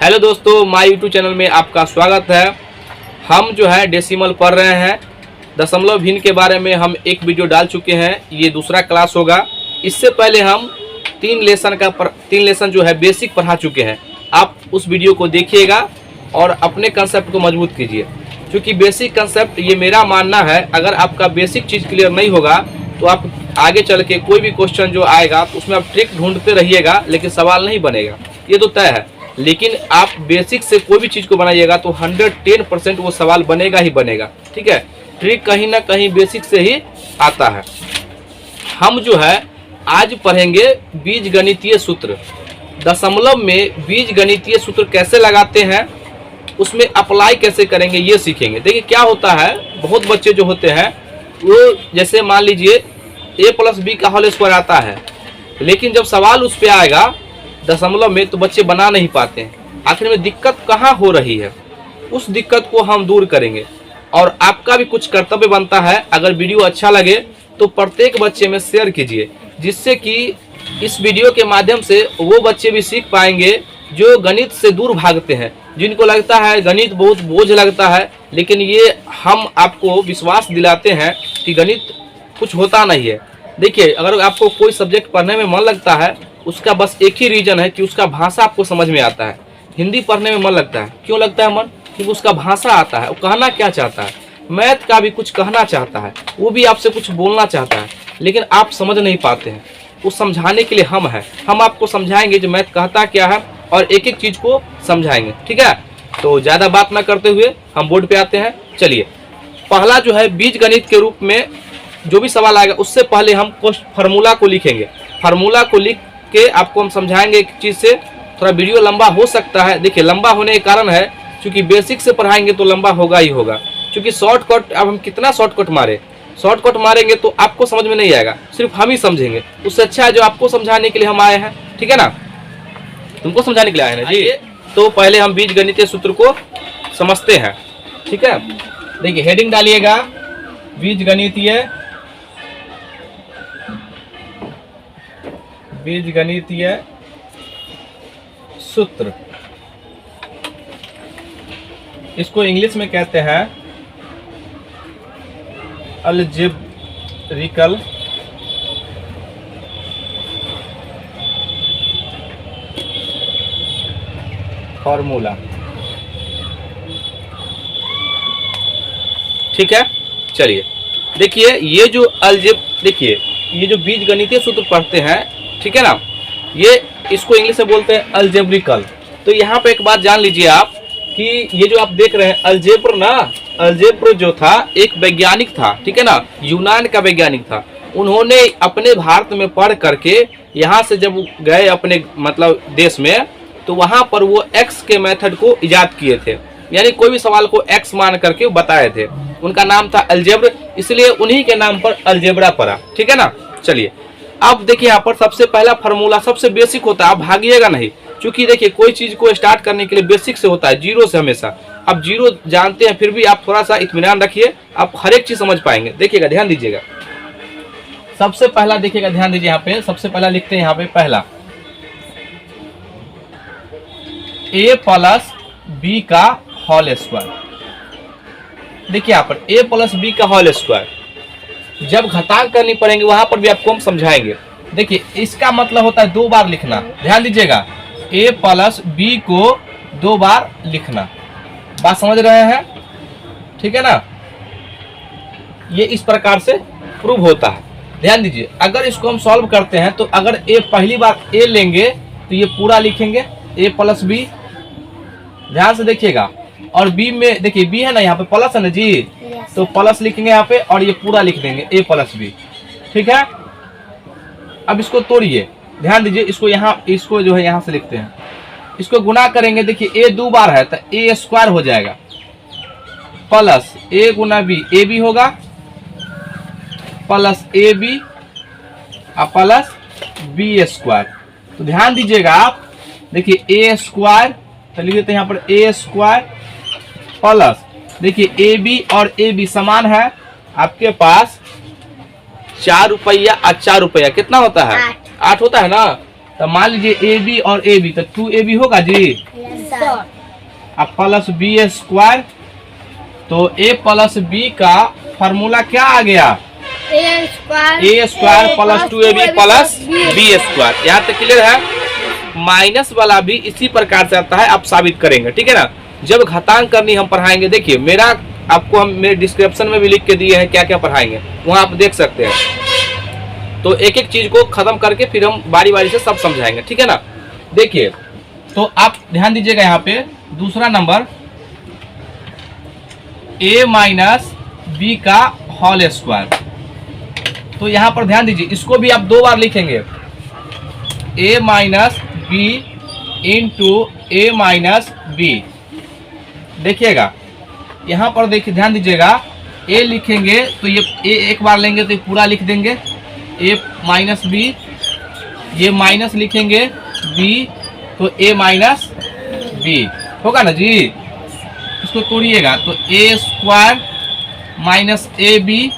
Hello दोस्तों, my YouTube channel में आपका स्वागत है। हम जो है डेसिमल पढ़ रहे हैं। दशमलव भिन्न के बारे में हम एक वीडियो डाल चुके हैं, ये दूसरा क्लास होगा। इससे पहले हम तीन लेसन जो है बेसिक पढ़ा चुके हैं। आप उस वीडियो को देखिएगा और अपने कंसेप्ट को मजबूत कीजिए, क्योंकि बेसिक कंसेप्ट ये मेरा मानना है, अगर आपका बेसिक चीज़ क्लियर नहीं होगा तो आप आगे चल के कोई भी क्वेश्चन जो आएगा तो उसमें आप ट्रिक ढूंढते रहिएगा, लेकिन सवाल नहीं बनेगा, ये तो तय है। लेकिन आप बेसिक से कोई भी चीज़ को बनाइएगा तो 110% वो सवाल बनेगा ही बनेगा। ठीक है, ट्रिक कहीं ना कहीं बेसिक से ही आता है। हम जो है आज पढ़ेंगे बीजगणितीय सूत्र। दशमलव में बीजगणितीय सूत्र कैसे लगाते हैं, उसमें अप्लाई कैसे करेंगे, ये सीखेंगे। देखिए क्या होता है, बहुत बच्चे जो होते हैं वो जैसे मान लीजिए a + b का होल स्क्वायर आता है, लेकिन जब सवाल उस पर आएगा दशमलव में तो बच्चे बना नहीं पाते हैं। आखिर में दिक्कत कहाँ हो रही है, उस दिक्कत को हम दूर करेंगे। और आपका भी कुछ कर्तव्य बनता है, अगर वीडियो अच्छा लगे तो प्रत्येक बच्चे में शेयर कीजिए, जिससे कि इस वीडियो के माध्यम से वो बच्चे भी सीख पाएंगे जो गणित से दूर भागते हैं, जिनको लगता है गणित बहुत बोझ लगता है। लेकिन ये हम आपको विश्वास दिलाते हैं कि गणित कुछ होता नहीं है। देखिए, अगर आपको कोई सब्जेक्ट पढ़ने में मन लगता है, उसका बस एक ही रीज़न है कि उसका भाषा आपको समझ में आता है। हिंदी पढ़ने में मन लगता है, क्यों लगता है मन? क्योंकि उसका भाषा आता है, वो कहना क्या चाहता है। मैथ का भी कुछ कहना चाहता है, वो भी आपसे कुछ बोलना चाहता है, लेकिन आप समझ नहीं पाते हैं। उस समझाने के लिए हम हैं, हम आपको समझाएंगे जो मैथ कहता क्या है और एक एक चीज़ को समझाएंगे। ठीक है, तो ज़्यादा बात ना करते हुए हम बोर्ड पे आते हैं। चलिए, पहला जो है बीजगणित के रूप में जो भी सवाल आएगा उससे पहले हम फार्मूला को लिखेंगे। फार्मूला को लिख के आपको हम समझाएंगे एक चीज़ से। थोड़ा वीडियो लंबा हो सकता है। देखिए, लंबा होने के कारण है क्योंकि बेसिक से पढ़ाएंगे तो लंबा होगा ही होगा, क्योंकि शॉर्टकट, अब हम कितना शॉर्टकट मारे, शॉर्टकट मारेंगे तो आपको समझ में नहीं आएगा, सिर्फ हम ही समझेंगे। उससे अच्छा है जो आपको समझाने के लिए हम आए हैं। ठीक है ना, तुमको समझाने के लिए आए हैं जी। तो पहले हम बीजगणितीय सूत्र को समझते हैं। ठीक है, देखिए हेडिंग डालिएगा बीजगणितीय सूत्र। इसको इंग्लिश में कहते हैं अलजेब्रिकल फॉर्मूला। ठीक है, चलिए देखिए ये जो देखिए ये जो बीजगणितीय सूत्र पढ़ते हैं, ठीक है ना, ये इसको इंग्लिश में बोलते हैं अलजेब्रिकल। तो यहाँ पे एक बात जान लीजिए आप कि ये जो आप देख रहे हैं अलजेब्र ना, अलजेब्र जो था एक वैज्ञानिक था। ठीक है ना, यूनान का वैज्ञानिक था। उन्होंने अपने भारत में पढ़ करके यहाँ से जब गए अपने मतलब देश में, तो वहाँ पर वो एक्स के मेथड को इजाद किए थे, यानी कोई भी सवाल को एक्स मान करके बताए थे। उनका नाम था अलजेब्र, इसलिए उन्हीं के नाम पर अलजेब्रा पड़ा। ठीक है ना, चलिए अब देखिए यहाँ पर सबसे पहला फार्मूला सबसे बेसिक होता है, आप भागिएगा नहीं, क्योंकि देखिए कोई चीज को स्टार्ट करने के लिए बेसिक से होता है, जीरो से हमेशा। अब जीरो जानते हैं, फिर भी आप थोड़ा सा इत्मीनान रखिए, आप हर एक चीज समझ पाएंगे। देखिएगा, ध्यान दीजिएगा, सबसे पहला देखिएगा, ध्यान दीजिए यहाँ पे सबसे पहला लिखते हैं यहाँ पे पहला a + b का होल स्क्वायर। देखिए यहाँ पर a + b का होल स्क्वायर जब घटांक करनी पड़ेंगे वहां पर भी आपको हम समझाएंगे। देखिए इसका मतलब होता है 2 बार लिखना। ध्यान दीजिएगा, a + b को 2 बार लिखना। बात समझ रहे हैं? ठीक है ना, ये इस प्रकार से प्रूव होता है। ध्यान दीजिए, अगर इसको हम सॉल्व करते हैं तो अगर a पहली बार a लेंगे तो ये पूरा लिखेंगे a + b। ध्यान से देखिएगा, और b में देखिए b है ना, यहाँ पे प्लस है ना जी, तो प्लस लिखेंगे यहाँ पे और ये पूरा लिख देंगे a + b। ठीक है, अब इसको तोड़िए, ध्यान दीजिए, इसको जो है यहाँ से लिखते हैं, इसको गुना करेंगे। देखिए a 2 बार है तो a² हो जाएगा, plus a × b, a b होगा, plus a b plus b²। तो ध्यान दीजिएगा आप, देखिए a² तो लिख देते हैं यहाँ पर a² प्लस, देखिए ए बी और ए बी समान है, आपके पास 4 रुपया और 4 रुपया कितना होता है? 8 होता है ना। तो मान लीजिए ए बी और ए बी, तो 2AB होगा जी। सर। अब प्लस बी स्क्वायर, तो ए प्लस बी का फॉर्मूला क्या आ गया? A square plus 2ab plus B square. यहाँ तक क्लियर है? माइनस वाला भी इसी प्रकार से आता है, आप साबित करेंगे, ठीक है ना। जब घातांक करनी हम पढ़ाएंगे, देखिए मेरा आपको हम मेरे डिस्क्रिप्शन में भी लिख के दिए हैं क्या क्या पढ़ाएंगे, वहाँ आप देख सकते हैं। तो एक एक चीज को खत्म करके फिर हम बारी बारी से सब समझाएंगे, ठीक है ना। देखिए तो आप ध्यान दीजिएगा, यहाँ पे दूसरा नंबर a माइनस बी का होल स्क्वायर। तो यहाँ पर ध्यान दीजिए, इसको भी आप दो बार लिखेंगे, a minus B into A minus B. देखिएगा यहाँ पर, देखिए ध्यान दीजिएगा, a लिखेंगे तो ये a एक बार लेंगे तो ये पूरा लिख देंगे, a माइनस बी, ये माइनस लिखेंगे b तो a माइनस बी होगा ना जी। इसको तोड़िएगा तो a square minus A B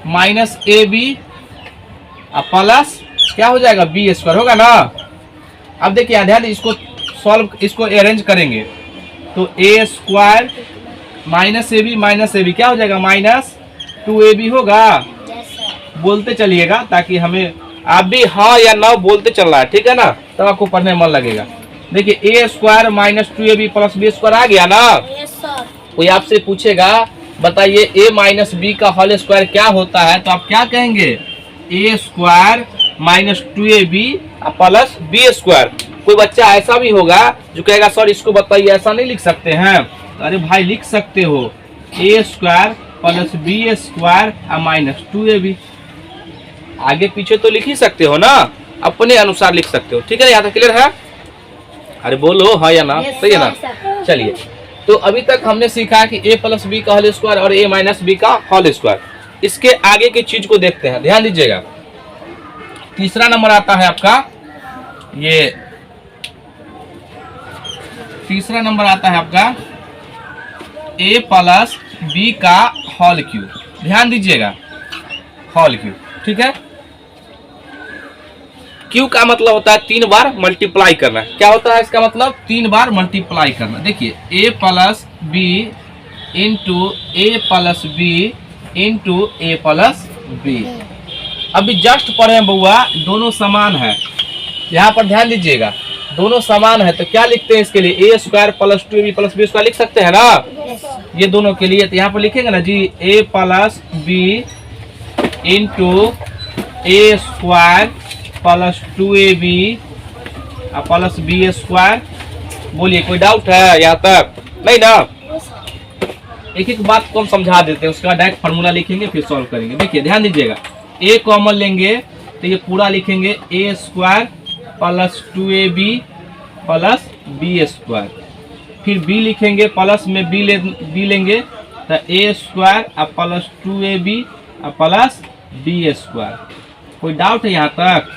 minus A B plus क्या हो जाएगा बी स्क्वायर होगा ना। अब देखिए ध्यान, इसको अरेंज करेंगे तो A square minus A B क्या हो जाएगा माइनस 2ab होगा। बोलते चलिएगा ताकि हमें, आप भी हाँ या ना बोलते चल रहा है, ठीक है ना, तब आपको पढ़ने में मन लगेगा। देखिए A square minus 2ab plus B square आ गया ना। कोई आपसे पूछेगा बताइए ए माइनस बी का होल स्क्वायर क्या होता है, तो आप क्या कहेंगे? A square minus 2ab plus B square. कोई बच्चा ऐसा भी होगा जो कहेगा सर इसको बताइए, ऐसा नहीं लिख सकते हैं। अरे भाई लिख सकते हो, A square plus B square minus 2ab। आगे पीछे तो लिख ही सकते हो ना, अपने अनुसार लिख सकते हो, ठीक है। यहाँ तक क्लियर है? अरे बोलो हाँ या ना, सही है ना। चलिए, तो अभी तक हमने सीखा कि a प्लस बी का होल स्क्वायर और a माइनस बी का होल स्क्वायर। इसके आगे की चीज को देखते हैं, ध्यान दीजिएगा। तीसरा नंबर आता है आपका, ये तीसरा नंबर आता है आपका a प्लस बी का होल क्यूब। ध्यान दीजिएगा, होल क्यूब, ठीक है। क्यू का मतलब होता है 3 बार मल्टीप्लाई करना। क्या होता है इसका मतलब? 3 बार मल्टीप्लाई करना। देखिए a plus B into A plus B into A plus B. अभी जस्ट पढ़े बउआ, दोनों समान है। यहाँ पर ध्यान दीजिएगा, दोनों समान है तो क्या लिखते हैं इसके लिए? A square plus 2ab plus B square लिख सकते हैं ना। ये दोनों के लिए तो यहाँ पर लिखेंगे ना जी, a plus B into A square plus 2ab plus B square. बोलिए कोई डाउट है यहाँ तक? नहीं ना। एक एक बात को हम समझा देते हैं, उसके बाद डायरेक्ट फार्मूला लिखेंगे फिर सॉल्व करेंगे। देखिए ध्यान दीजिएगा, a कॉमन लेंगे तो ये पूरा लिखेंगे A square plus 2ab plus B square. फिर b लिखेंगे, प्लस में b लेंगे तो A square plus 2ab plus B square. कोई डाउट है यहाँ तक?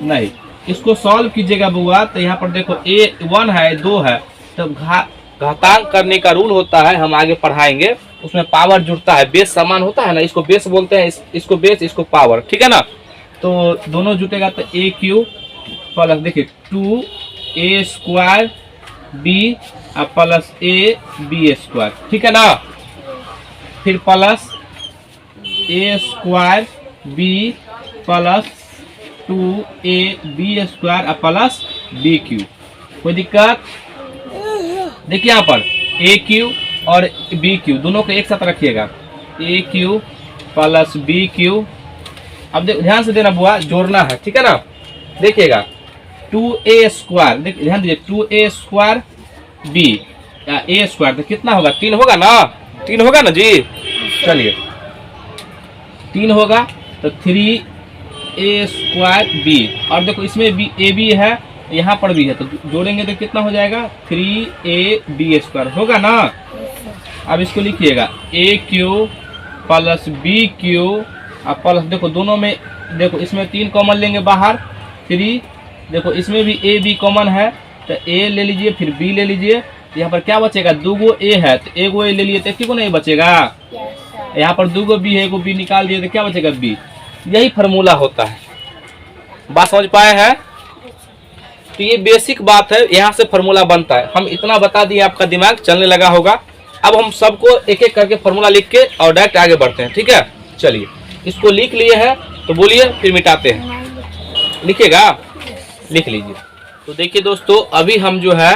नहीं। इसको सॉल्व कीजिएगा बुआ, तो यहाँ पर देखो a 1 है 2 है, तो घातांक करने का रूल होता है, हम आगे पढ़ाएंगे। उसमें पावर जुड़ता है, बेस समान होता है ना, इसको बेस बोलते हैं, इसको बेस, इसको पावर, ठीक है ना। तो दोनों जुटेगा तो ए क्यूब प्लस देखिए 2a square B plus A B square, ठीक है ना। फिर plus A square B plus 2ab square plus B cube. कोई दिक्कत? देखिए यहाँ पर ए क्यूब और बी क्यूब दोनों को एक साथ रखिएगा, A cube plus B cube. अब ध्यान से देना बुआ, जोड़ना है, ठीक है ना। देखिएगा 2a स्क्वायर, देखिए ध्यान दीजिए, 2a स्क्वायर बी ए स्क्वायर तो कितना होगा? 3 होगा ना, 3 होगा ना जी। चलिए 3 होगा तो 3a स्क्वायर बी, और देखो इसमें भी ए बी है, यहाँ पर भी है, तो जोड़ेंगे तो कितना हो जाएगा? 3ab स्क्वायर होगा ना। अब इसको लिखिएगा A cube plus B cube plus, देखो दोनों में, देखो इसमें 3 कॉमन लेंगे बाहर, 3, देखो इसमें भी ए बी कॉमन है तो ए ले लीजिए, फिर बी ले लीजिए। यहाँ पर क्या बचेगा? 2 ए है तो 1 ए ले लिए तो एक को नहीं बचेगा। यहाँ पर 2 बी है, 1 बी निकाल दिए तो क्या बचेगा? बी। यही फार्मूला होता है। बात समझ पाए हैं? तो ये बेसिक बात है, यहाँ से फार्मूला बनता है। हम इतना बता दिए, आपका दिमाग चलने लगा होगा। अब हम सबको एक एक करके फार्मूला लिख के और डायरेक्ट आगे बढ़ते हैं, ठीक है। चलिए, इसको लिख लिए हैं तो बोलिए, फिर मिटाते हैं। लिखिएगा, लिख लीजिए। तो देखिए दोस्तों, अभी हम जो है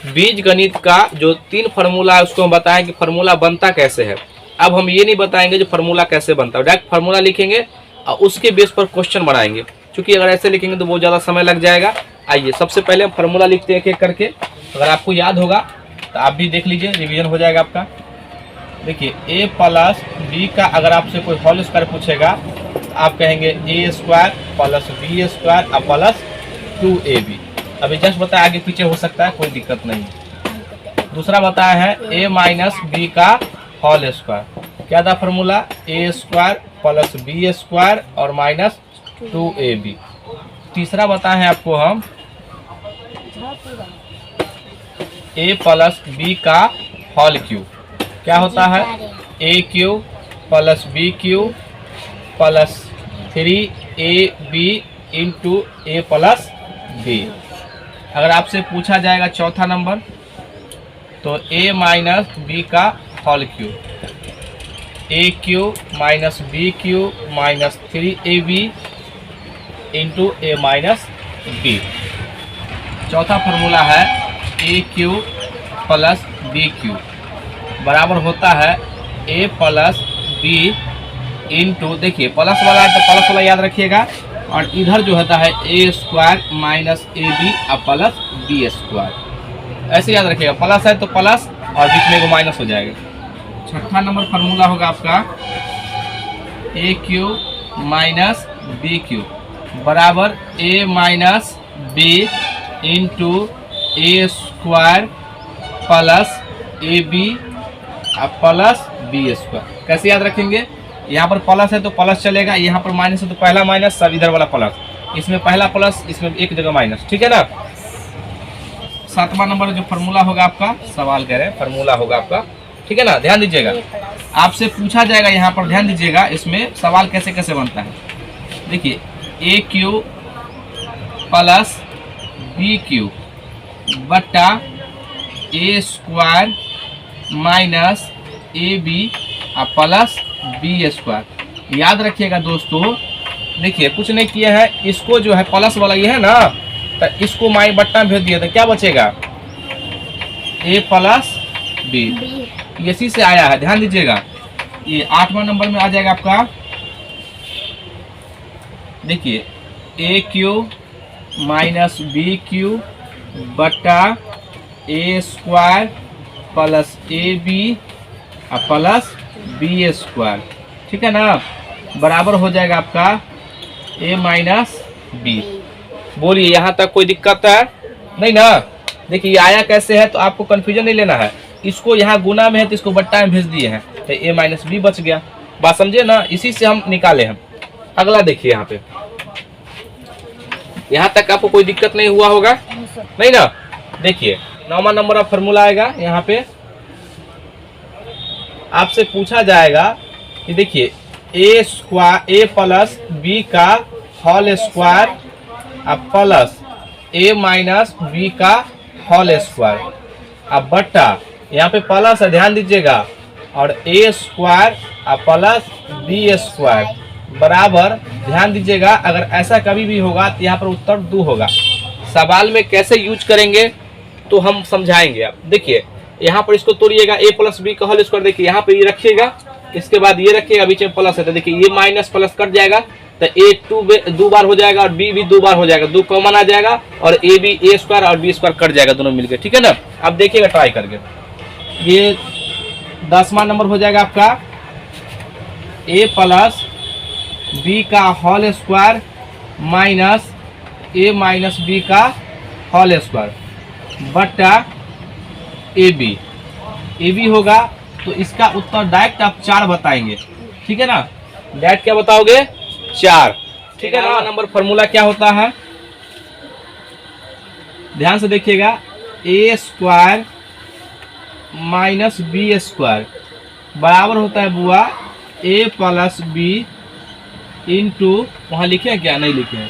बीज गणित का जो 3 फार्मूला है उसको हम बताएं कि फार्मूला बनता कैसे है। अब हम ये नहीं बताएंगे जो फार्मूला कैसे बनता है, डायरेक्ट फार्मूला लिखेंगे और उसके बेस पर क्वेश्चन बनाएंगे, क्योंकि अगर ऐसे लिखेंगे तो बहुत ज़्यादा समय लग जाएगा। आइए सबसे पहले हम फार्मूला लिखते हैं एक एक करके। अगर आपको याद होगा तो आप भी देख लीजिए, रिवीजन हो जाएगा आपका। देखिए, a प्लस बी का अगर आपसे कोई होल स्क्वायर पूछेगा तो आप कहेंगे a² प्लस b² और प्लस 2ab। अभी जस्ट बताया, आगे पीछे हो सकता है, कोई दिक्कत नहीं। दूसरा बताया है a माइनस बी का होल स्क्वायर। क्या था फार्मूला? a² प्लस b² और माइनस 2ab। तीसरा बताए हैं आपको हम a प्लस बी का होल क्यूब। क्या होता है? a³ plus b³ plus 3ab into a plus b। अगर आपसे पूछा जाएगा चौथा नंबर तो a माइनस बी का whole cube, a³ minus b³ minus 3ab into a minus b। चौथा फार्मूला है a³ प्लस b³ बराबर होता है a प्लस b इंटू, देखिए प्लस वाला है तो प्लस वाला याद रखिएगा, और इधर जो होता है a² माइनस ab और प्लस b²। ऐसे याद रखिएगा, प्लस है तो प्लस और बीच में वो माइनस हो जाएगा। छठा नंबर फार्मूला होगा आपका a³ माइनस b³ बराबर a minus b into a² plus ab और प्लस b²। कैसे याद रखेंगे? यहाँ पर प्लस है तो प्लस चलेगा, यहाँ पर माइनस है तो पहला माइनस, सब इधर वाला प्लस, इसमें पहला प्लस, इसमें एक जगह माइनस, ठीक है ना। सातवां नंबर जो फार्मूला होगा आपका, सवाल कह रहे हैं फार्मूला होगा आपका, ठीक है ना, ध्यान दीजिएगा। आपसे पूछा जाएगा, यहाँ पर ध्यान दीजिएगा, इसमें सवाल कैसे कैसे बनता है। देखिए, a³ प्लस b³ बट्टा a² माइनस ab और प्लस b²। याद रखिएगा दोस्तों, देखिए कुछ नहीं किया है, इसको जो है प्लस वाला ये है ना, तो इसको माई बट्टा भेज दिया तो क्या बचेगा? a plus b। इसी से आया है, ध्यान दीजिएगा। ये 8वां नंबर में आ जाएगा आपका। देखिए, a³ माइनस b³ बट्टा a² प्लस ab और प्लस b², ठीक है ना, बराबर हो जाएगा आपका a माइनस b। बोलिए, यहाँ तक कोई दिक्कत है? नहीं ना। देखिए, ये आया कैसे है तो आपको कंफ्यूजन नहीं लेना है, इसको यहाँ गुना में है तो इसको बट्टा में भेज दिए हैं तो a माइनस b बच गया। बात समझे ना, इसी से हम निकाले हैं। अगला देखिए, यहाँ पे, यहाँ तक आपको कोई दिक्कत नहीं हुआ होगा, नहीं ना। देखिए, 9वां नंबर का फार्मूला आएगा। यहाँ पे आपसे पूछा जाएगा कि देखिए, a प्लस b का होल स्क्वायर अब प्लस a माइनस b का होल स्क्वायर अब बट्टा, यहाँ पे प्लस है ध्यान दीजिएगा, और a² और प्लस b² बराबर, ध्यान दीजिएगा। अगर ऐसा कभी भी होगा तो यहाँ पर उत्तर 2 होगा। सवाल में कैसे यूज करेंगे तो हम समझाएंगे। आप देखिए, यहाँ पर इसको तोड़िएगा, a प्लस b का होल स्क्वायर, देखिए यहाँ पे ये रखिएगा, इसके बाद ये रखिएगा, बीच में प्लस है तो देखिए ये माइनस प्लस कट जाएगा तो a 2 बार हो जाएगा और b भी 2 बार हो जाएगा, 2 कॉमन आ जाएगा और a भी a² और b² कट जाएगा, दोनों मिलके, ठीक है ना। आप देखिएगा ट्राई करके। ये 10वां नंबर हो जाएगा आपका, a प्लस b का whole square minus a minus b का होल स्क्वायर बट्टा ए बी होगा। तो इसका उत्तर डायरेक्ट आप 4 बताएंगे, ठीक है ना। डायरेक्ट क्या बताओगे? 4, ठीक है ना। नंबर फार्मूला क्या होता है, ध्यान से देखिएगा, a² माइनस b² बराबर होता है बुआ a प्लस b इंटू, वहाँ लिखे हैं क्या? नहीं लिखे हैं,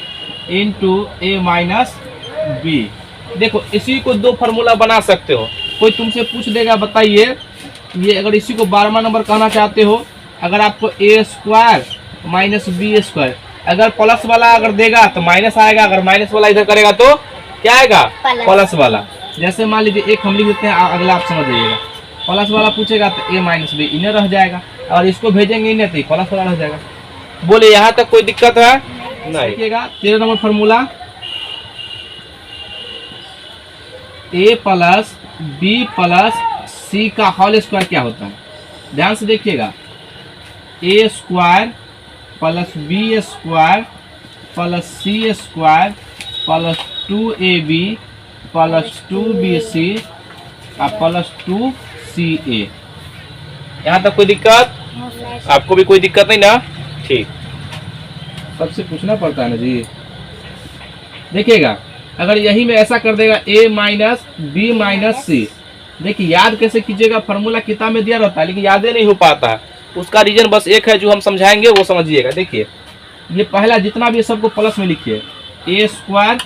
इंटू a माइनस बी। देखो इसी को दो फार्मूला बना सकते हो। कोई तुमसे पूछ देगा बताइए, ये अगर इसी को 12वां नंबर कहना चाहते हो, अगर आपको ए स्क्वायर माइनस बी स्क्वायर, अगर प्लस वाला अगर देगा तो माइनस आएगा, अगर माइनस वाला इधर करेगा तो क्या आएगा, प्लस वाला। जैसे मान लीजिए एक हम लिख देते हैं, अगला आप समझ जाइएगा। प्लस वाला पूछेगा तो ए माइनस बी इन्हें रह जाएगा, और इसको भेजेंगे इन्हें तो प्लस वाला रह जाएगा। बोले यहाँ तक कोई दिक्कत है नहीं। देखिएगा 13 number formula, A plus B plus C का होल स्क्वायर क्या होता है, ध्यान से देखिएगा। A square plus B square plus C square plus 2ab plus 2bc plus 2ca। यहाँ तक कोई दिक्कत, आपको भी कोई दिक्कत नहीं ना? ठीक, सबसे पूछना पड़ता है ना जी। देखिएगा अगर यही में ऐसा कर देगा a माइनस बी माइनस सी, देखिए याद कैसे कीजिएगा, फार्मूला किताब में दिया रहता है लेकिन याद नहीं हो पाता है। उसका रीजन बस एक है जो हम समझाएंगे वो समझिएगा। देखिए ये पहला जितना भी सबको प्लस में लिखिए, A square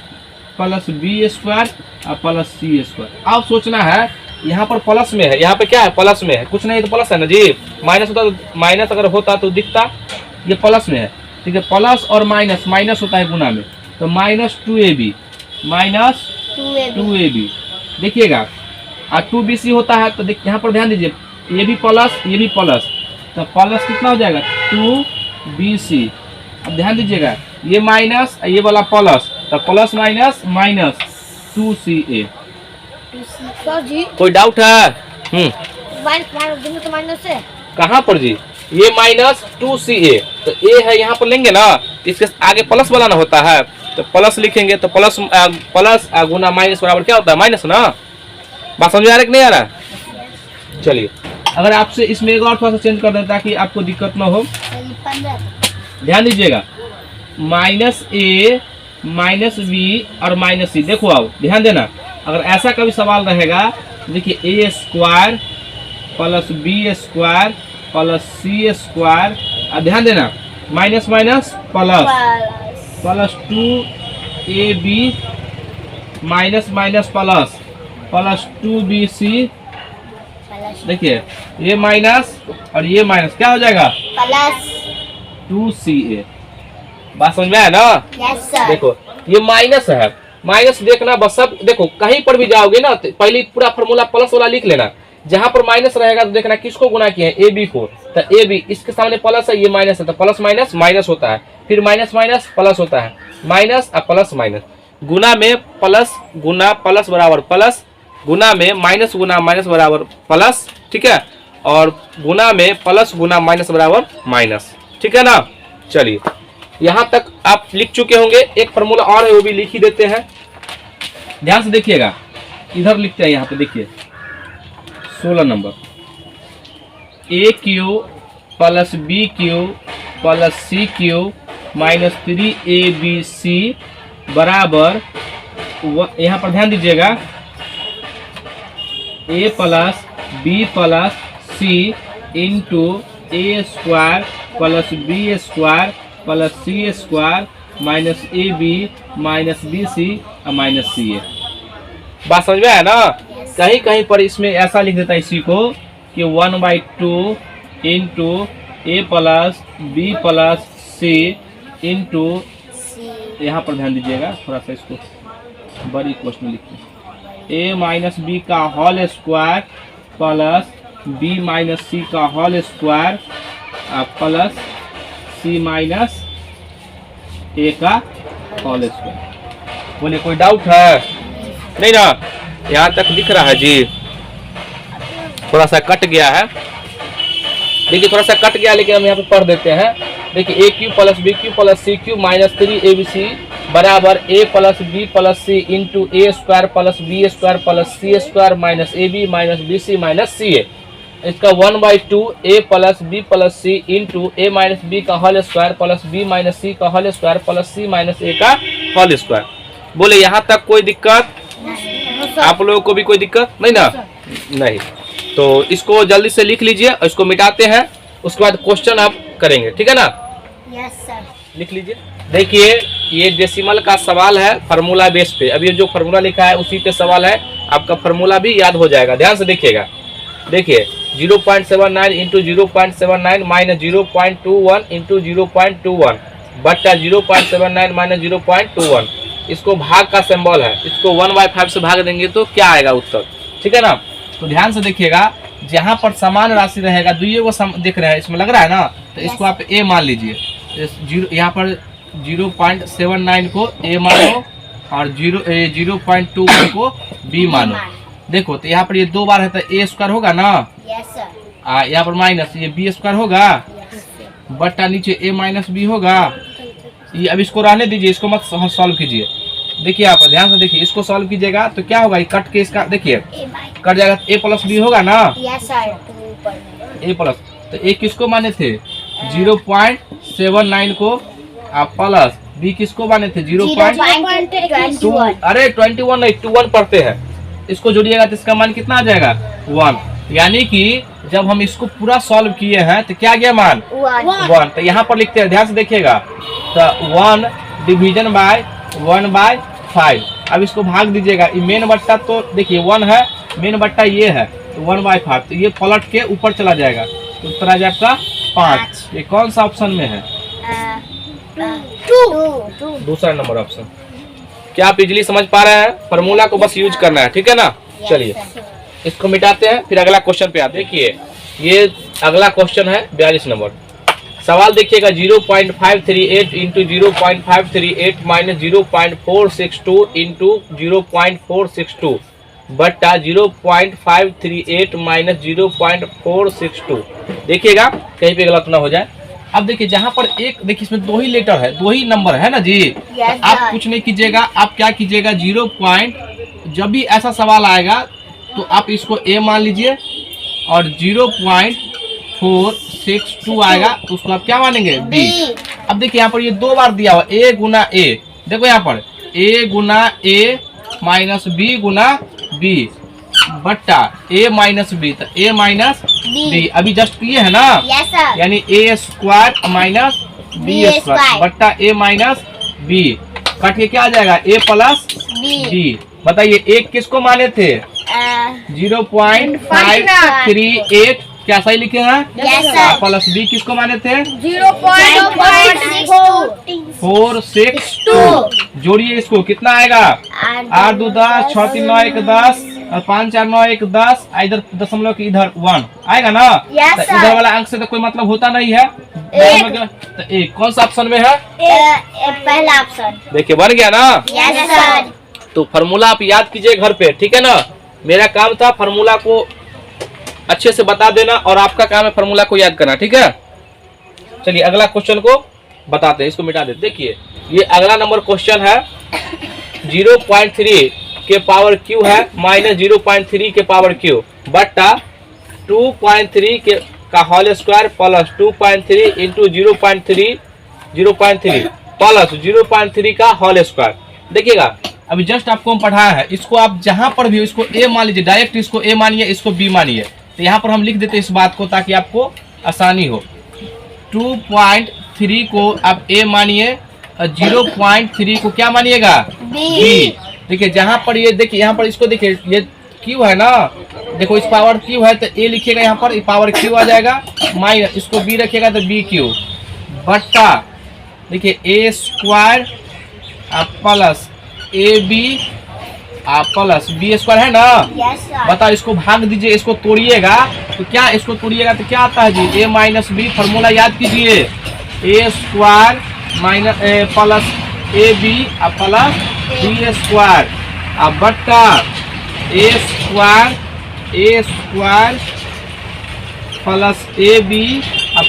plus B square plus C square. अब सोचना है यहाँ पर प्लस में है, यहाँ पे क्या है, प्लस में है, कुछ नहीं तो प्लस है ना जी। माइनस होता तो माइनस अगर होता तो दिखता, ये प्लस में है, ठीक है। प्लस और माइनस, माइनस होता है गुना में, तो माइनस 2ab माइनस 2ab। देखिएगा और 2bc होता है, तो यहाँ पर ध्यान दीजिए, ये भी प्लस ये भी प्लस, तो प्लस कितना हो जाएगा 2bc। अब ध्यान दीजिएगा ये माइनस ये वाला प्लस, तो प्लस माइनस माइनस 2ca। कोई डाउट है? माइनस है कहाँ पर जी, ये माइनस 2ca, तो ए है यहाँ पर लेंगे ना, इसके आगे प्लस वाला ना होता है, तो प्लस लिखेंगे, तो प्लस प्लस गुना माइनस बराबर क्या होता है, माइनस ना। बात समझ आ रहा है कि नहीं आ रहा? चलिए अगर आपसे इसमें एक और थोड़ा सा चेंज कर दें ताकि आपको दिक्कत ना हो, ध्यान दीजिएगा, माइनस ए माइनस बी और माइनस सी। देखो आओ ध्यान देना, अगर ऐसा कभी सवाल रहेगा, देखिए A square plus B square plus C square, ध्यान देना minus minus plus plus 2ab minus minus plus plus 2bc। देखिए ये माइनस और ये माइनस क्या हो जाएगा, प्लस 2ca। बात समझ में आया ना? Yes sir. देखो ये माइनस है, माइनस देखना बस, सब देखो कहीं पर भी जाओगे ना तो पहले पूरा फार्मूला प्लस वाला लिख लेना, जहां पर माइनस रहेगा तो देखना किसको गुना किए हैं, ए बी को, तो ए बी इसके सामने प्लस है, ये माइनस है, तो प्लस माइनस माइनस होता है, फिर माइनस माइनस प्लस होता है, माइनस और प्लस माइनस, गुना में प्लस गुना प्लस बराबर प्लस, गुना में माइनस गुना माइनस बराबर प्लस, ठीक है, और गुना में प्लस गुना माइनस बराबर माइनस, ठीक है ना। चलिए यहाँ तक आप लिख चुके होंगे, एक फार्मूला और है वो भी लिख ही देते हैं, ध्यान से देखिएगा, इधर लिखते हैं, यहाँ पे देखिए 16 number, A cube plus B cube plus C cube minus 3abc बराबर, यहाँ पर ध्यान दीजिएगा, A plus B plus C into A square plus B square plus C square minus A B minus B C और minus C ए। बात समझ में आया ना? कहीं कहीं पर इसमें ऐसा लिख देता है इसी को कि 1/2 into A plus B plus C into, यहाँ पर ध्यान दीजिएगा थोड़ा सा, इसको बड़ी क्वेश्चन लिखिए, ए माइनस बी का whole square plus B minus C का whole square plus C minus A का होल स्क्वायर। बोले कोई डाउट है? नहीं ना? यहाँ तक दिख रहा है जी, थोड़ा सा कट गया है, देखिए थोड़ा सा कट गया, लेकिन हम यहाँ पे पढ़ देते हैं। देखिए A cube plus B cube plus C cube minus 3abc बराबर A plus B plus C into A square plus B square plus C square minus A B minus B C minus C A. इसका 1/2 A plus B plus C into A minus B का whole square plus B minus C का whole square plus C minus A का whole square. बोले यहाँ तक कोई दिक्कत? आप लोगों को भी कोई दिक्कत नहीं ना? नहीं, तो इसको जल्दी से लिख लीजिए और इसको मिटाते हैं, उसके बाद क्वेश्चन आप करेंगे, ठीक है ना? Yes sir. लिख लीजिए। देखिए ये डेसिमल का सवाल है फार्मूला बेस पे। अब ये जो फार्मूला लिखा है उसी पे सवाल है, आपका फार्मूला भी याद हो जाएगा। ध्यान से देखिएगा, देखिए 0.79 इंटू 0.79 माइनस 0.21 इंटू 0.21 बट्टा 0.79 माइनस 0.21। इसको भाग का सिंबल है, इसको 1/5 से भाग देंगे तो क्या आएगा उत्तर, ठीक है ना। तो ध्यान से देखिएगा, जहाँ पर समान राशि रहेगा, दुइये को देख रहे हैं, इसमें लग रहा है ना, तो इसको आप ए मान लीजिए। यहाँ पर 0.79 को ए मानो और 0.21 को बी मानो। देखो तो यहाँ पर ये 2 बार है तो ए स्क्वायर होगा ना, यस सर। यहाँ पर माइनस ये बी स्क्वायर होगा, बट्टा नीचे ए माइनस बी होगा। ये अब इसको रहने दीजिए, इसको मत सॉल्व कीजिए। देखिए आप ध्यान से देखिए, इसको सॉल्व कीजिएगा तो क्या होगा, ये कट के इसका देखिए कट जाएगा, ए प्लस बी होगा ना, यस सर। ए प्लस, तो ए किसको माने थे 0.79 को, आप प्लस बी किसको माने थे 0.21। अरे 21 नहीं 21 पढ़ते हैं, इसको जोड़िएगा तो इसका मान कितना आ जाएगा 1। यानी कि जब हम इसको पूरा सॉल्व किए हैं तो क्या गया मान 1। तो यहाँ पर लिखते हैं, ध्यान से देखिएगा, तो 1 डिवीजन बाय 1/5। अब इसको भाग दीजिएगा, ये मेन बट्टा तो देखिए 1 है, मेन बट्टा ये है तो 1/5, तो ये पलट के ऊपर चला जाएगा तो उत्तर आ जाएगा 5। ये कौन सा ऑप्शन में है, दूसरा नंबर ऑप्शन। क्या आप इजीली समझ पा रहे हैं, फार्मूला को बस यूज करना है, ठीक है ना। चलिए इसको मिटाते हैं, फिर अगला क्वेश्चन पे आते हैं। देखिए ये अगला क्वेश्चन है 42 नंबर सवाल। देखिएगा 0.538 इंटू 0.538 माइनस 0.462 इंटू 0.462 बट्टा 0.538 माइनस 0.462। देखिएगा कहीं पे गलत ना हो जाए। अब देखिए जहाँ पर एक, देखिए इसमें 2 ही लेटर है, 2 ही नंबर है ना जी। yes, आप कुछ नहीं कीजिएगा, आप क्या कीजिएगा 0. जब भी ऐसा सवाल आएगा तो आप इसको ए मान लीजिए और 0.462 आएगा तो उसको आप क्या मानेंगे बी। अब देखिए यहाँ पर ये 2 बार दिया हुआ, ए गुना ए, देखो यहाँ पर ए गुना ए माइनस बी गुना बी बट्टा ए माइनस बी, तो ए माइनस बी अभी जस्ट किए है ना, यस सर। यानी ए स्क्वायर माइनस बी स्क्वायर बट्टा ए माइनस बी, कट के क्या आ जाएगा ए प्लस बी। बताइए एक किसको माने थे 0.538, क्या सही लिखे हैं, यस सर। प्लस बी किसको माने थे 0.462। जोड़िए इसको कितना आएगा 8 2 10 6 3 9 1 10 और 5 4 9 1 10, इधर दशमलव की इधर 1 आएगा ना। yes, तो इधर वाला अंक से तो कोई मतलब होता नहीं है। तो एक कौन सा ऑप्शन में है, पहला ऑप्शन। देखिए बन गया ना। Yes sir. तो फार्मूला आप याद कीजिए घर पे, ठीक है ना। मेरा काम था फार्मूला को अच्छे से बता देना और आपका काम है फार्मूला को याद करना, ठीक है। चलिए अगला क्वेश्चन को बताते हैं, इसको मिटा देते। देखिए ये अगला नंबर क्वेश्चन है 0.3 के पावर क्यू है माइनस 0.3 के पावर क्यू बट्टा 2.3 के का whole square plus 2.3 into 0.3 plus 0.3 का होल स्क्वायर। देखिएगा अभी जस्ट आपको हम पढ़ाया है, इसको आप जहां पर भी इसको ए मान लीजिए, डायरेक्ट इसको ए मानिए, इसको बी मानिए। तो यहाँ पर हम लिख देते इस बात को ताकि आपको आसानी हो। 2.3 को आप ए मानिए और 0.3 को क्या मानिएगा बी। देखिए जहां पर ये देखिए यहाँ पर इसको देखिए ये क्यू है ना, देखो इस पावर क्यू है तो ए लिखिएगा, यहाँ पर पावर क्यू आ जाएगा माइनस, इसको बी रखिएगा तो बी क्यू बट्टा देखिए A square plus A B plus B square है ना। Yes sir. बताओ इसको भाग दीजिए, इसको तोड़िएगा तो क्या, इसको तोड़िएगा तो क्या आता है जी ए माइनस बी। फार्मूला याद कीजिए, A square minus plus A B plus B square बट्टा A square plus A B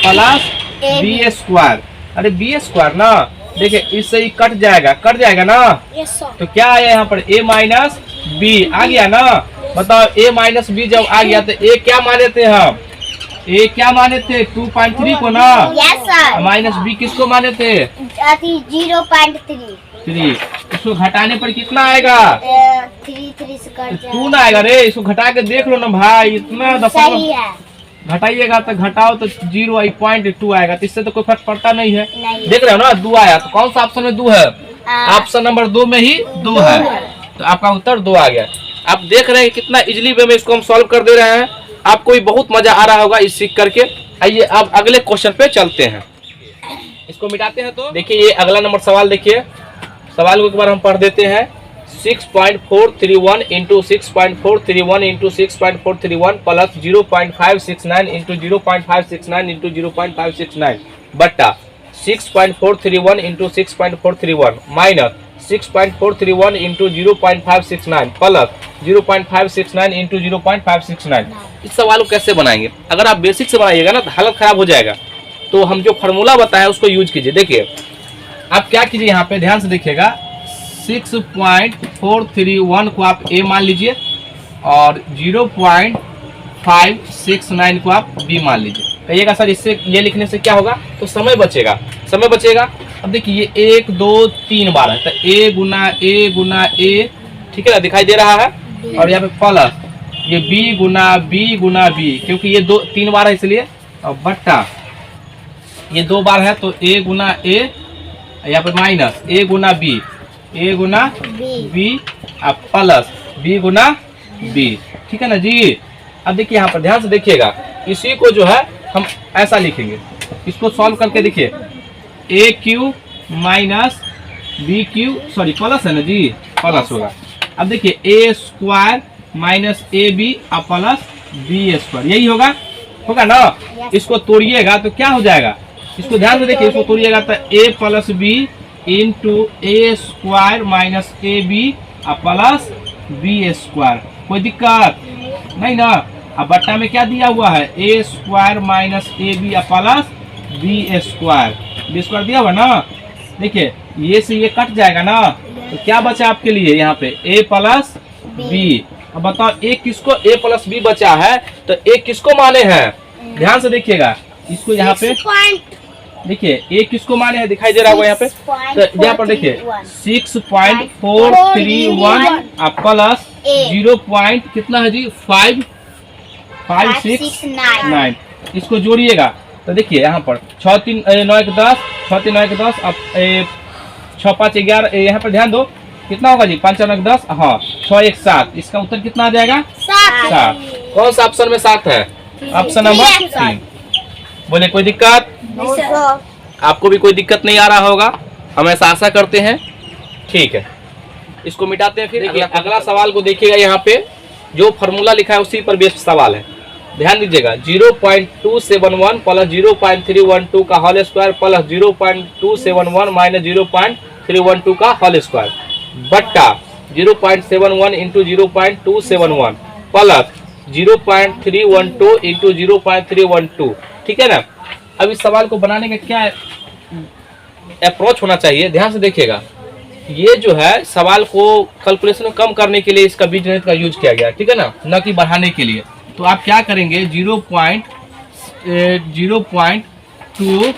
plus B square. अरे बी स्क्वायर ना, देखिए इससे ही कट जाएगा ना। Yes sir. तो क्या आया यहाँ पर a माइनस बी आ गया ना। बताओ a माइनस बी जब आ गया तो a क्या माने थे हम, a क्या माने थे 2.3 को ना। Yes sir. माइनस बी किसको माने थे 0.3। इसको घटाने पर कितना आएगा 3 से कट 2 ना आएगा रे, इसको घटा के देख लो ना भाई, इतना सही है। घटाइएगा तो घटाओ तो 0.2 आएगा, तो इससे तो कोई फर्क पड़ता नहीं है। नहीं। देख रहे हो ना 2 आया, तो कौन सा ऑप्शन में 2 है? ऑप्शन नंबर 2 में ही 2 है, तो आपका उत्तर 2 आ गया। आप देख रहे हैं कितना इजीली वे में इसको हम सॉल्व कर दे रहे हैं। आपको भी बहुत मजा आ रहा होगा इस सीख करके। आइए अब अगले क्वेश्चन पे चलते हैं, इसको मिटाते हैं। तो देखिए ये अगला नंबर सवाल, देखिए सवाल को एक बार हम पढ़ देते हैं। 6.431 into 6.431 into 6.431 plus 0.569 into 0.569 into 0.569 बट्टा 6.431 into 6.431 minus 6.431 into 0.569 plus 0.569 into 0.569। इस सवाल को कैसे बनाएंगे? अगर आप बेसिक से बनाइएगा ना तो हालत खराब हो जाएगा। तो हम जो फार्मूला बताया उसको यूज कीजिए। देखिए आप क्या कीजिए, यहाँ पे ध्यान से देखिएगा। 6.431 को आप ए मान लीजिए और 0.569 को आप बी मान लीजिए। कहिएगा सर इससे ये लिखने से क्या होगा? तो समय बचेगा, समय बचेगा। अब देखिए ये 1 2 3 बार है, तो ए गुना ए, ठीक है ना, दिखाई दे रहा है। और यहाँ पे प्लस ये बी गुना बी, क्योंकि ये 3 बार है इसलिए, और बट्टा ये 2 बार है तो ए गुना ए, यहाँ पे माइनस ए गुना बी बी अब प्लस बी गुना बी, ठीक है ना जी। अब देखिए यहाँ पर ध्यान से देखिएगा, इसी को जो है हम ऐसा लिखेंगे। इसको सॉल्व करके देखिए, A cube minus B cube, sorry plus है ना जी, प्लस होगा। अब देखिए A square minus A B और प्लस बी स्क्वायर, यही होगा ना। इसको तोड़िएगा तो क्या हो जाएगा? इसको ध्यान से देखिए, इसको तोड़िएगा तो A plus B into A square minus A B plus B square. कोई दिक्कत नहीं ना। अब बट्टा में क्या दिया हुआ है? A square minus A B plus B square दिया हुआ ना। देखिए ये से ये कट जाएगा ना, तो क्या बचा आपके लिए यहाँ पे? ए प्लस बी। अब बताओ ए किसको, ए प्लस बी बचा है तो ए किसको माने हैं? ध्यान से देखिएगा, इसको यहाँ पे देखिए ए किसको माने हैं, दिखाई दे रहा होगा यहाँ पे। तो यहाँ पर देखिए 6.431 प्लस 0. कितना है जी? 569। इसको जोड़िएगा तो देखिए यहाँ पर 6 3 9 1 10, 6 3 9 1 10, अब 6 5 11, यहाँ पर ध्यान दो कितना होगा जी? 5 9 10, हाँ 6 1 7। इसका उत्तर कितना आ जाएगा? 7। कौन सा ऑप्शन में 7 है? Option number 3। बोले कोई दिक्कत? आपको भी कोई दिक्कत नहीं आ रहा होगा, हम ऐसा आशा करते हैं। ठीक है, इसको मिटाते हैं। फिर अगला सवाल को देखिएगा, यहाँ पे जो फार्मूला लिखा है उसी पर बेस्ड सवाल है। ध्यान दीजिएगा, 0.271 प्लस 0.312 का होल स्क्वायर प्लस 0.271 माइनस 0.312 का होल स्क्वायर बट्टा 0.71 इंटू 0.271 प्लस 0.312 इंटू 0.312, ठीक है ना। अब इस सवाल को बनाने का क्या अप्रोच होना चाहिए? ध्यान से देखिएगा, ये जो है सवाल को कैलकुलेशन कम करने के लिए इसका बीजगणित का यूज किया गया, ठीक है ना, न कि बढ़ाने के लिए। तो आप क्या करेंगे? 0.2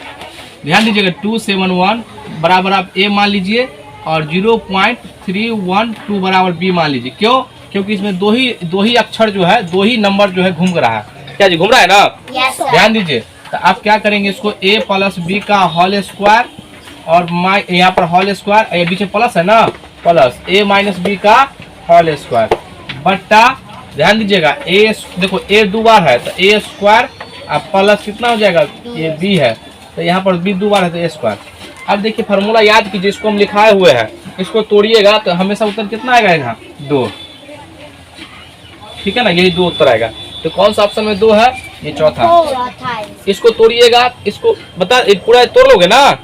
ध्यान दीजिएगा 271 बराबर आप ए मान लीजिए और 0.312 बराबर बी मान लीजिए। क्यों? क्योंकि इसमें दो ही अक्षर जो है, दो ही नंबर जो है घूम रहा है। क्या जी घूम रहा है ना? ध्यान दीजिए, तो आप क्या करेंगे? इसको a प्लस बी का होल स्क्वायर और यहाँ पर होल स्क्वायर, बीच में प्लस है ना, प्लस a माइनस बी का होल स्क्वायर बट्टा, ध्यान दीजिएगा a, देखो a 2 बार है तो a स्क्वायर अब प्लस कितना हो जाएगा? ये b है तो यहाँ पर b 2 बार है तो a स्क्वायर। अब देखिए फार्मूला याद कीजिए, इसको हम लिखाए हुए हैं, इसको तोड़िएगा तो हमेशा उत्तर कितना आएगा? यहाँ 2, ठीक है ना, यही 2 उत्तर आएगा। तो कौन सा ऑप्शन में 2 है? ये चौथा। इसको तोड़िएगा, इसको बता पूरा तोड़ लोगे ना?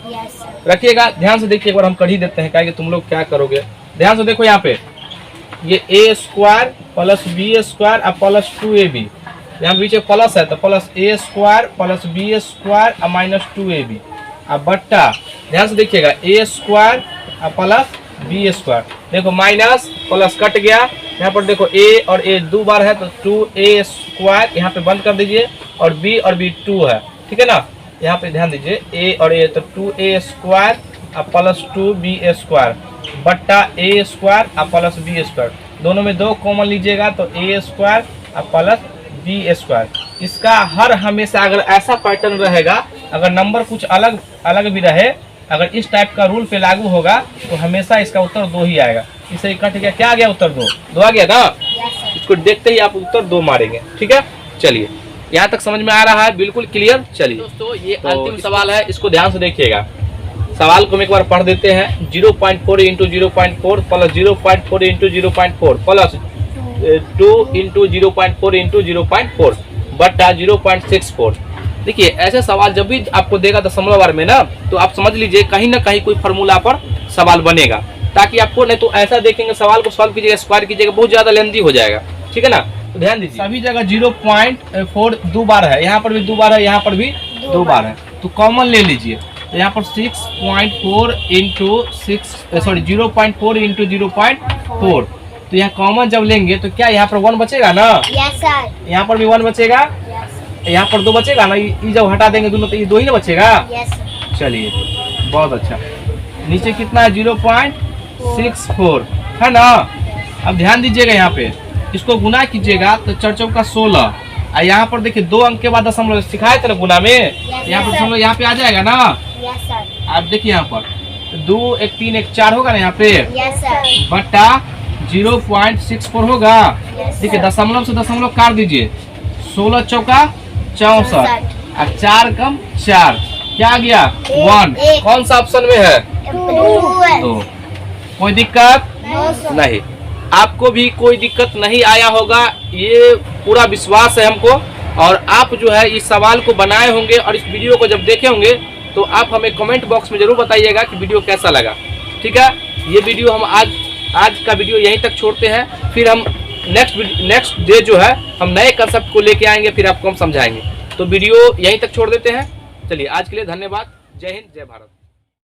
रखिएगा, ध्यान से देखिए, एक बार हम कर ही देते हैं, क्या तुम लोग क्या करोगे। ध्यान से देखो यहाँ पे, ये a square plus B square और प्लस 2ab, यहाँ बीच में प्लस है तो plus a square plus B square और माइनस 2ab अब बट्टा, ध्यान से देखिएगा a स्क्वायर और प्लस बी स्क्वायर, देखो माइनस प्लस कट गया। यहाँ पर देखो a और a 2 बार है तो 2a स्क्वायर, यहाँ पे बंद कर दीजिए, और b और b 2 है, ठीक है ना। यहाँ पे ध्यान दीजिए a और a तो 2a स्क्वायर और प्लस 2b स्क्वायर बट्टा a स्क्वायर और प्लस b स्क्वायर, दोनों में 2 कॉमन लीजिएगा तो a स्क्वायर और प्लस b स्क्वायर। इसका हर हमेशा अगर ऐसा पैटर्न रहेगा, अगर नंबर कुछ अलग अलग भी रहे, अगर इस टाइप का रूल पे लागू होगा तो हमेशा इसका उत्तर 2 ही आएगा। इसे कट गया, क्या आ गया उत्तर 2 आ गया ना। इसको देखते ही आप उत्तर 2 मारेंगे। ठीक है, चलिए यहाँ तक समझ में आ रहा है, बिल्कुल क्लियर। चलिए दोस्तों, ये अंतिम सवाल है, इसको ध्यान से देखिएगा। सवाल को हम एक बार पढ़ देते हैं। 0.4 into 0.4 plus 0.4 into 0.4 plus 2 into 0.4 into 0.4 बटा 0.64। देखिए ऐसे सवाल जब भी आपको देगा दशमलव वार में ना, तो आप समझ लीजिए कहीं ना कहीं कोई फार्मूला पर सवाल बनेगा, ताकि आपको, नहीं तो ऐसा देखेंगे सवाल को सॉल्व कीजिएगा, स्क्वायर कीजिएगा, बहुत ज्यादा लेंथी हो जाएगा। ठीक है ना, तो ध्यान दीजिए सभी जगह 0.4 2 बार है, यहाँ पर भी 2 बार है, यहाँ पर भी 2 बार है, तो कॉमन ले लीजिए। तो यहाँ पर 6.4 इंटू 0.4 इंटू 0.4, तो यहाँ कॉमन जब लेंगे तो क्या यहाँ पर 1 बचेगा ना। Yes sir. यहाँ पर भी 1 बचेगा, यहाँ पर 2 बचेगा ना। ये जब हटा देंगे दोनों तो ये 2 ही ना बचेगा। Yes sir. चलिए बहुत अच्छा। नीचे कितना है 0.64 है ना। अब ध्यान दीजिएगा, यहाँ पे इसको गुना कीजिएगा तो 4 चौका 16, और यहाँ पर देखिए 2 अंक के बाद दशमलव सिखाए थे ना गुना में, यहाँ पर दशमलव यहाँ पे आ जाएगा ना। Yes sir. आप देखिए यहाँ पर 2 1 3 1 4 होगा ना यहाँ पे, यस सर। बटा 0.64 होगा। देखिए दशमलव से दशमलव काट दीजिए, 16 चौका 64 और 4 कम 4, क्या आ गया 1। कौन सा ऑप्शन में है? तो कोई दिक्कत नहीं, आपको भी कोई दिक्कत नहीं आया होगा, ये पूरा विश्वास है हमको। और आप जो है इस सवाल को बनाए होंगे और इस वीडियो को जब देखे होंगे तो आप हमें कमेंट बॉक्स में जरूर बताइएगा कि वीडियो कैसा लगा। ठीक है, ये वीडियो हम आज का वीडियो यहीं तक छोड़ते हैं, फिर हम नेक्स्ट डे जो है हम नए कंसेप्ट को लेके आएंगे, फिर आपको हम समझाएंगे। तो वीडियो यहीं तक छोड़ देते हैं। चलिए आज के लिए धन्यवाद। जय हिंद, जय भारत।